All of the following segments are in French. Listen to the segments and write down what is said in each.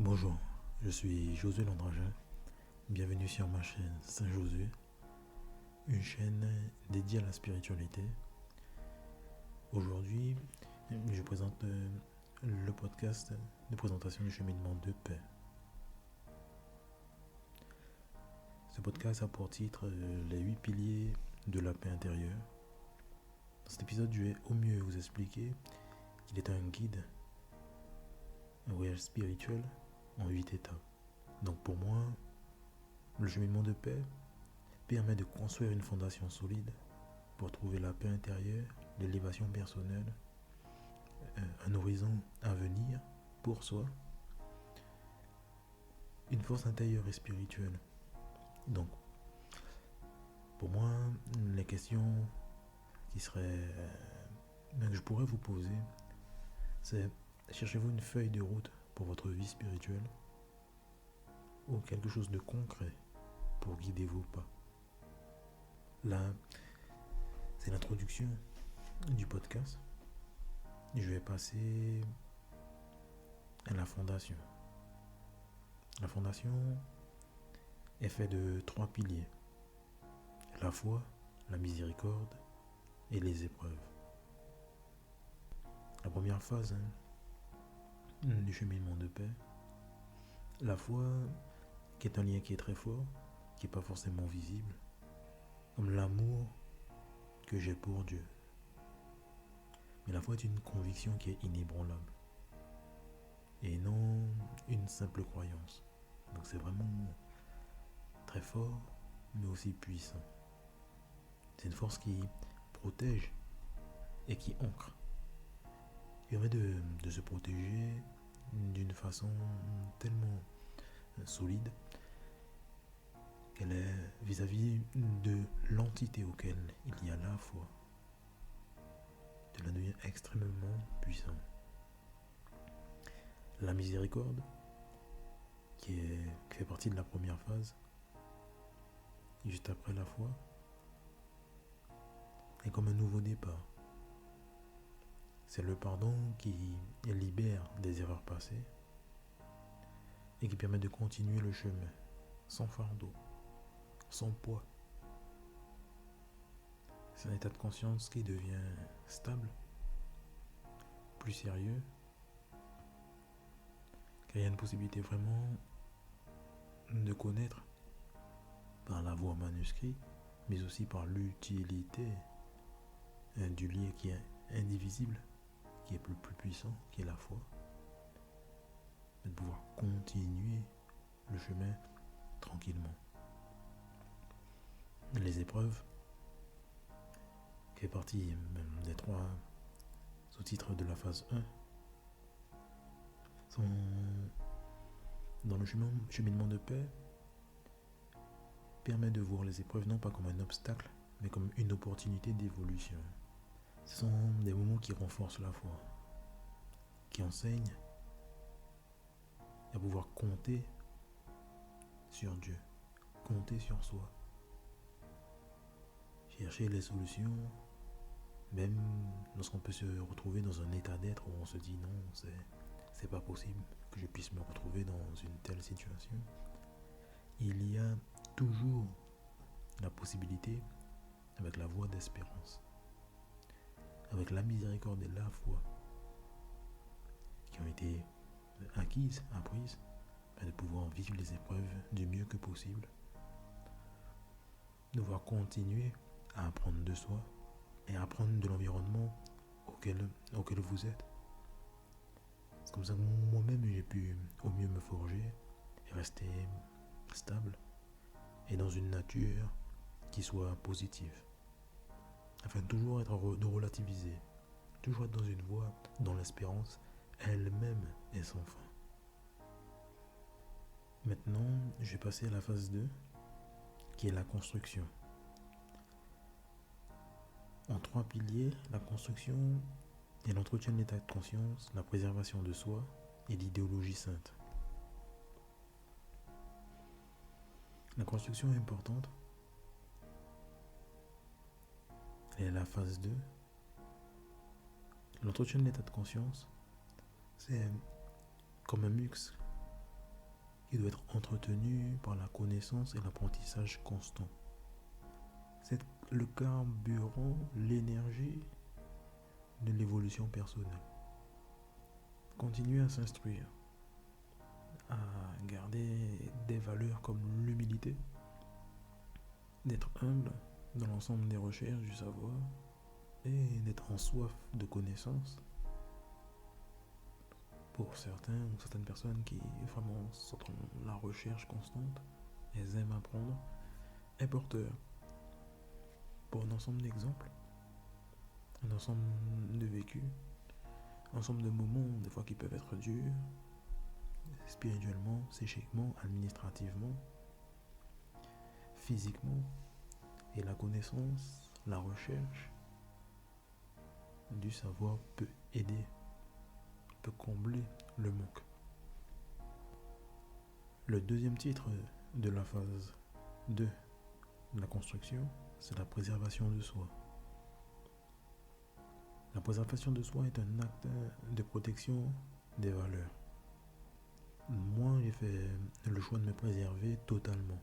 Bonjour, je suis Josué Landragin. Bienvenue sur ma chaîne Saint-Josué, une chaîne dédiée à la spiritualité. Aujourd'hui, je présente le podcast de présentation du cheminement de paix. Ce podcast a pour titre les 8 piliers de la paix intérieure. Dans cet épisode, je vais au mieux vous expliquer qu'il est un guide, un voyage spirituel en 8 étapes. Donc pour moi, le cheminement de paix permet de construire une fondation solide pour trouver la paix intérieure, l'élévation personnelle, un horizon à venir pour soi, une force intérieure et spirituelle. Donc, pour moi, les questions que je pourrais vous poser, c'est: cherchez-vous une feuille de route pour votre vie spirituelle ou quelque chose de concret pour guider vos pas? Là, c'est l'introduction du podcast. Je vais passer à la fondation. La fondation est faite de 3 piliers: la foi, la miséricorde et les épreuves. La première phase du cheminement de paix, la foi, qui est un lien qui est très fort, qui n'est pas forcément visible, comme l'amour que j'ai pour Dieu. Mais la foi est une conviction qui est inébranlable et non une simple croyance. Donc c'est vraiment très fort, mais aussi puissant. C'est une force qui protège et qui ancre, qui permet de se protéger d'une façon tellement solide qu'elle est vis-à-vis de l'entité auquel il y a la foi. Elle devient extrêmement puissant. La miséricorde, qui fait partie de la première phase, juste après la foi, est comme un nouveau départ. C'est le pardon qui libère des erreurs passées et qui permet de continuer le chemin sans fardeau, sans poids. C'est un état de conscience qui devient stable, plus sérieux, car il y a une possibilité vraiment de connaître par la voie manuscrite, mais aussi par l'utilité du lien qui est indivisible, qui est le plus puissant, qui est la foi, de pouvoir continuer le chemin tranquillement. Les épreuves, qui fait partie des 3 sous-titres de la phase 1, sont dans le cheminement de paix, permet de voir les épreuves non pas comme un obstacle, mais comme une opportunité d'évolution. Ce sont des moments qui renforcent la foi, qui enseignent à pouvoir compter sur Dieu, compter sur soi, chercher les solutions, même lorsqu'on peut se retrouver dans un état d'être où on se dit non, c'est pas possible que je puisse me retrouver dans une telle situation. Il y a toujours la possibilité, avec la voie d'espérance, avec la miséricorde et la foi qui ont été apprises, de pouvoir vivre les épreuves du mieux que possible, de pouvoir continuer à apprendre de soi et à apprendre de l'environnement auquel vous êtes. C'est comme ça que moi-même j'ai pu au mieux me forger et rester stable et dans une nature qui soit positive, afin de toujours de relativiser, toujours être dans une voie dont l'espérance elle-même est sans fin. Maintenant, je vais passer à la phase 2, qui est la construction. En 3 piliers, la construction et l'entretien de l'état de conscience, la préservation de soi et l'idéologie sainte. La construction est importante. Elle est la phase 2. L'entretien de l'état de conscience, c'est comme un muscle qui doit être entretenu par la connaissance et l'apprentissage constant. C'est le carburant, l'énergie de l'évolution personnelle. Continuer à s'instruire, à garder des valeurs comme l'humilité, d'être humble dans l'ensemble des recherches du savoir et d'être en soif de connaissances. Pour certains ou certaines personnes qui vraiment sont dans la recherche constante, elles aiment apprendre, est porteur pour un ensemble d'exemples, un ensemble de vécus, un ensemble de moments des fois qui peuvent être durs, spirituellement, psychiquement, administrativement, physiquement, et la connaissance, la recherche du savoir peut aider, peut combler le manque. Le deuxième titre de la phase 2 de la construction, c'est la préservation de soi. La préservation de soi est un acte de protection des valeurs. Moi, j'ai fait le choix de me préserver totalement.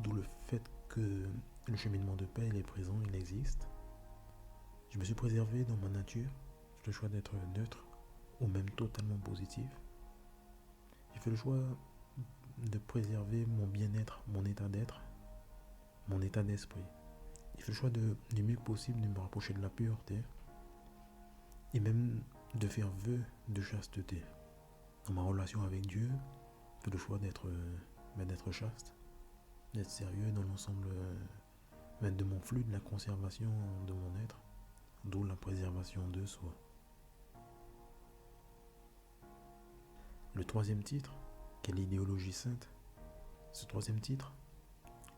D'où le fait que le cheminement de paix, il est présent, il existe. Je me suis préservé dans ma nature. J'ai fait le choix d'être neutre ou même totalement positif. J'ai fait le choix de préserver mon bien-être, mon état d'être, mon état d'esprit. J'ai fait le choix du mieux possible de me rapprocher de la pureté et même de faire vœu de chasteté. Dans ma relation avec Dieu, j'ai fait le choix d'être chaste, d'être sérieux dans l'ensemble de mon flux, de la conservation de mon être, d'où la préservation de soi. Le troisième titre, qui est l'idéologie sainte, ce troisième titre,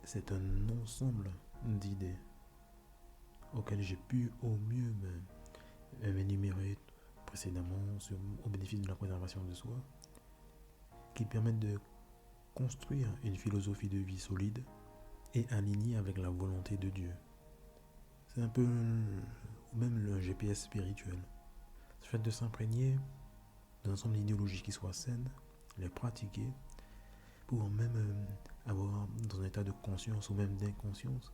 c'est un ensemble d'idées auxquelles j'ai pu au mieux m'énumérer précédemment au bénéfice de la préservation de soi, qui permettent de construire une philosophie de vie solide et alignée avec la volonté de Dieu. C'est un peu même le GPS spirituel. Ce fait de s'imprégner d'un ensemble d'idéologies qui soient saines, les pratiquer, pour même avoir dans un état de conscience ou même d'inconscience,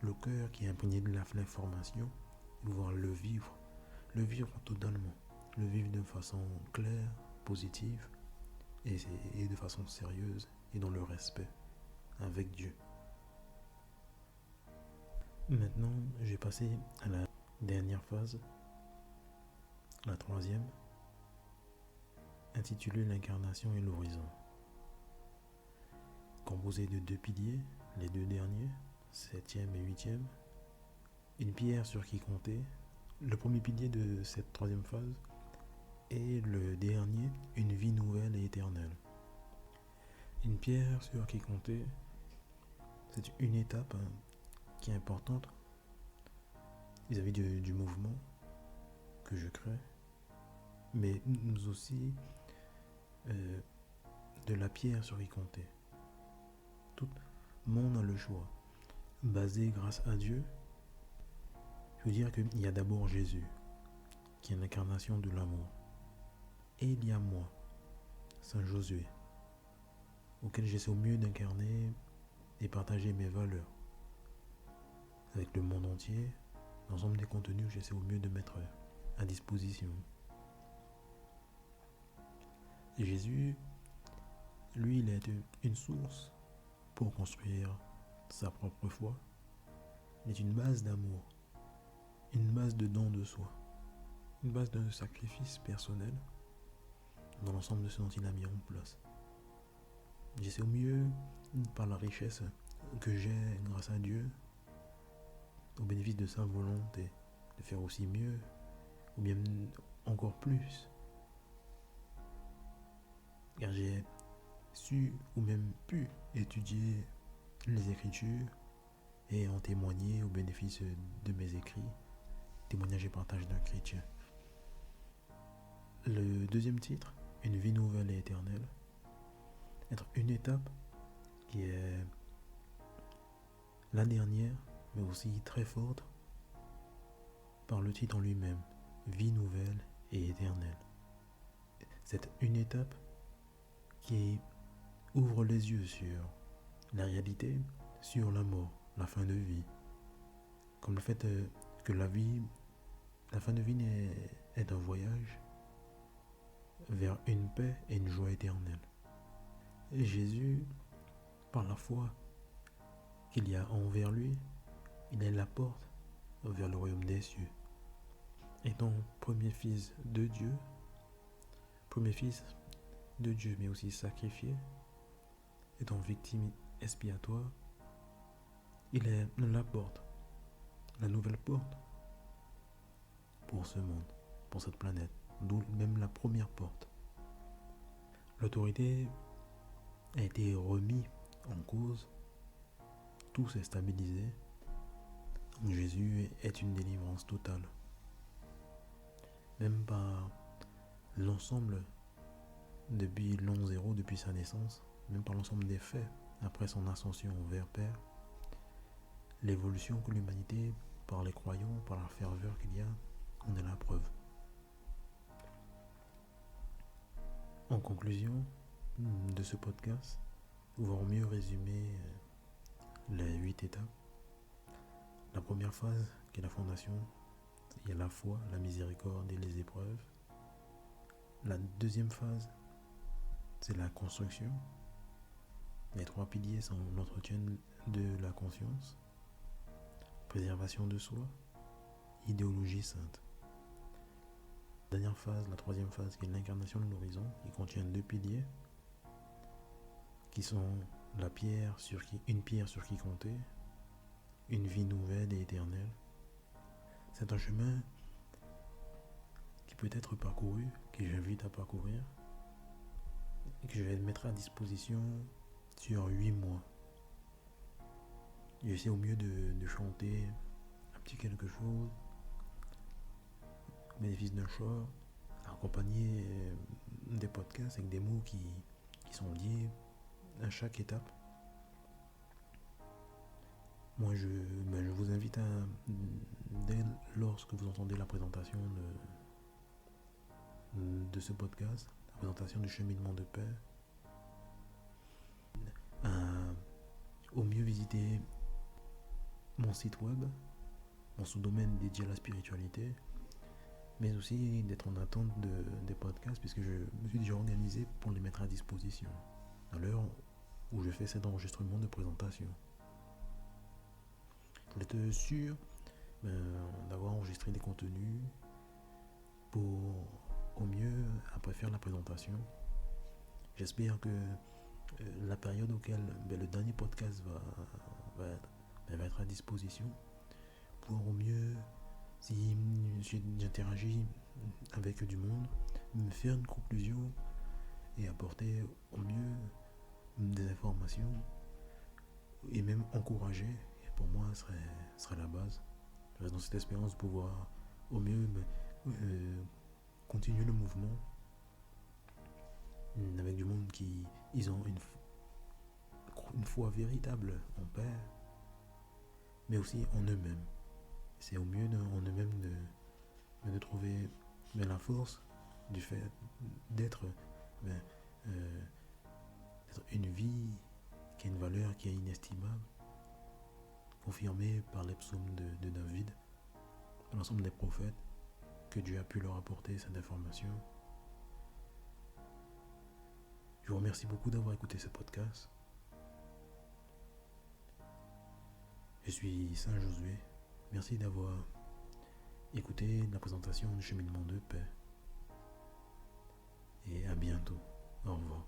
le cœur qui est imprégné de l'information, pouvoir le vivre totalement, le vivre de façon claire, positive et de façon sérieuse et dans le respect avec Dieu. Maintenant, j'ai passé à la dernière phase, la troisième, intitulée l'incarnation et l'horizon. Composée de 2 piliers, les 2 derniers, 7e et 8e, une pierre sur qui compter, le premier pilier de cette troisième phase, et le dernier, une vie nouvelle et éternelle. Une pierre sur qui compter, c'est une étape qui est importante vis-à-vis du mouvement que je crée, mais nous aussi de la pierre sur qui compter. Tout le monde a le choix. Basé grâce à Dieu, je veux dire qu'il y a d'abord Jésus, qui est l'incarnation de l'amour. Et il y a moi, Saint Josué, auquel j'essaie au mieux d'incarner et partager mes valeurs avec le monde entier, l'ensemble des contenus que j'essaie au mieux de mettre à disposition. Et Jésus, lui, il est une source pour construire sa propre foi. Il est une base d'amour, une base de don de soi, une base de sacrifice personnel dans l'ensemble de ce dont il a mis en place. J'essaie au mieux, par la richesse que j'ai grâce à Dieu, au bénéfice de sa volonté, de faire aussi mieux, ou bien encore plus. Car j'ai su ou même pu étudier les Écritures et en témoigner au bénéfice de mes écrits, témoignage et partage d'un chrétien. Le deuxième titre, une vie nouvelle et éternelle, être une étape qui est la dernière, mais aussi très forte par le titre en lui-même, vie nouvelle et éternelle. C'est une étape qui ouvre les yeux sur la réalité, sur la mort, la fin de vie. Comme le fait que la fin de vie est un voyage vers une paix et une joie éternelle. Et Jésus, par la foi qu'il y a envers lui, il est la porte vers le royaume des cieux. Étant premier fils de Dieu mais aussi sacrifié, étant victime expiatoire, il est la porte, la nouvelle porte pour ce monde, pour cette planète, d'où même la première porte. L'autorité a été remise en cause, tout s'est stabilisé. Jésus est une délivrance totale. Même par l'ensemble, depuis l'an zéro, depuis sa naissance, même par l'ensemble des faits, après son ascension vers Père, l'évolution que l'humanité, par les croyants, par la ferveur qu'il y a, en est la preuve. En conclusion de ce podcast, pour mieux résumer les 8 étapes, la première phase, qui est la fondation, il y a la foi, la miséricorde et les épreuves. La deuxième phase, c'est la construction. Les 3 piliers sont l'entretien de la conscience, préservation de soi, idéologie sainte. La dernière phase, la troisième phase, qui est l'incarnation de l'horizon, qui contient 2 piliers, qui sont une pierre sur qui compter, une vie nouvelle et éternelle. C'est un chemin qui peut être parcouru, que j'invite à parcourir, et que je vais mettre à disposition sur 8 mois. J'essaie au mieux de chanter un petit quelque chose, au bénéfice d'un choix, accompagner des podcasts avec des mots qui sont liés à chaque étape. Moi, je vous invite dès lorsque vous entendez la présentation de ce podcast, la présentation du cheminement de paix, au mieux visiter mon site web, mon sous-domaine dédié à la spiritualité, mais aussi d'être en attente des podcasts, puisque je me suis déjà organisé pour les mettre à disposition à l'heure où je fais cet enregistrement de présentation. Je voulais être sûr d'avoir enregistré des contenus pour au mieux après faire la présentation. J'espère que la période auquel le dernier podcast va être à disposition pour au mieux, si j'interagis avec du monde, me faire une conclusion et apporter au mieux des informations et même encourager. Et pour moi, serait la base. Je reste dans cette espérance de pouvoir au mieux continuer le mouvement avec du monde qui ils ont une foi véritable en Père, mais aussi en eux-mêmes. C'est au mieux en eux-mêmes de trouver la force du fait d'être une vie qui a une valeur qui est inestimable, confirmée par les psaumes de David, par l'ensemble des prophètes, que Dieu a pu leur apporter cette information. Je vous remercie beaucoup d'avoir écouté ce podcast. Je suis Saint Josué. Merci d'avoir écouté la présentation du cheminement de paix. Et à bientôt. Au revoir.